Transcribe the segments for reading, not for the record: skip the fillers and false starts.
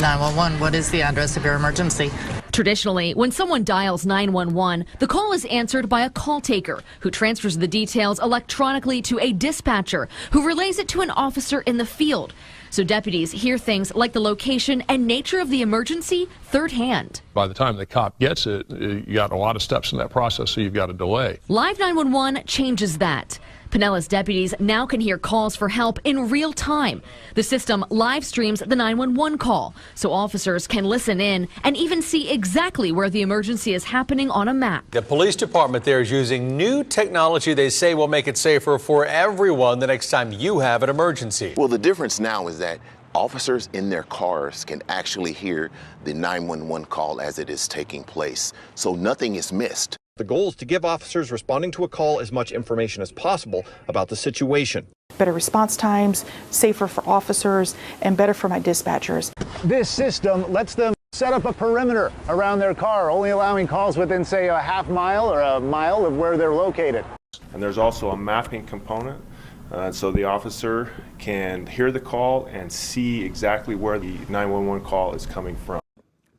911, what is the address of your emergency? Traditionally, when someone dials 911, the call is answered by a call taker who transfers the details electronically to a dispatcher who relays it to an officer in the field. So deputies hear things like the location and nature of the emergency third hand. By the time the cop gets it, you got a lot of steps in that process, so you've got a delay. Live 911 changes that. Pinellas deputies now can hear calls for help in real time. The system live streams the 911 call, so officers can listen in and even see exactly where the emergency is happening on a map. The police department there is using new technology they say will make it safer for everyone the next time you have an emergency. Well, the difference now is that officers in their cars can actually hear the 911 call as it is taking place, so nothing is missed. The goal is to give officers responding to a call as much information as possible about the situation. Better response times, safer for officers, and better for my dispatchers. This system lets them set up a perimeter around their car, only allowing calls within, say, a half mile or a mile of where they're located. And there's also a mapping component, so the officer can hear the call and see exactly where the 911 call is coming from.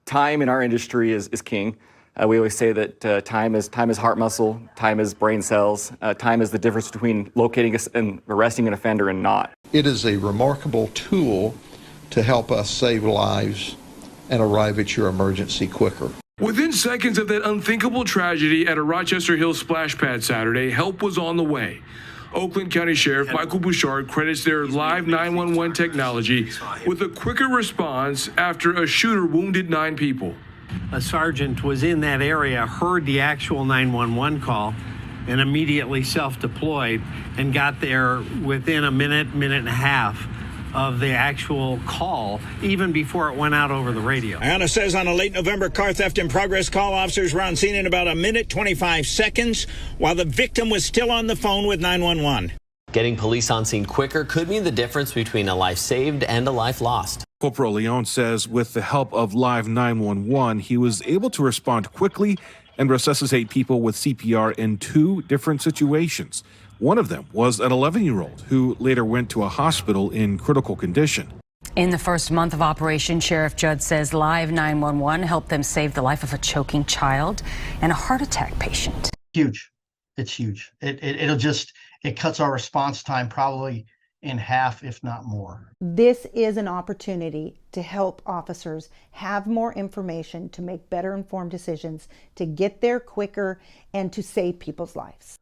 Time in our industry is king. We always say that time is heart muscle, time is brain cells, time is the difference between locating and arresting an offender and not. It is a remarkable tool to help us save lives and arrive at your emergency quicker. Within seconds of that unthinkable tragedy at a Rochester Hills splash pad Saturday, help was on the way. Oakland County Sheriff Michael Bouchard credits their Live 911 technology with a quicker response after a shooter wounded 9 people. A sergeant was in that area, heard the actual 911 call, and immediately self-deployed and got there within a minute and a half of the actual call, even before it went out over the radio. Anna says on a late November car theft in progress call, officers were on scene in about a minute, 25 seconds, while the victim was still on the phone with 911. Getting police on scene quicker could mean the difference between a life saved and a life lost. Corporal Leone says with the help of Live 911, he was able to respond quickly and resuscitate people with CPR in 2 different situations. One of them was an 11-year-old who later went to a hospital in critical condition. In the first month of operation, Sheriff Judd says Live 911 helped them save the life of a choking child and a heart attack patient. Huge. It's huge. It cuts our response time probably in half, if not more. This is an opportunity to help officers have more information to make better informed decisions, to get there quicker, and to save people's lives.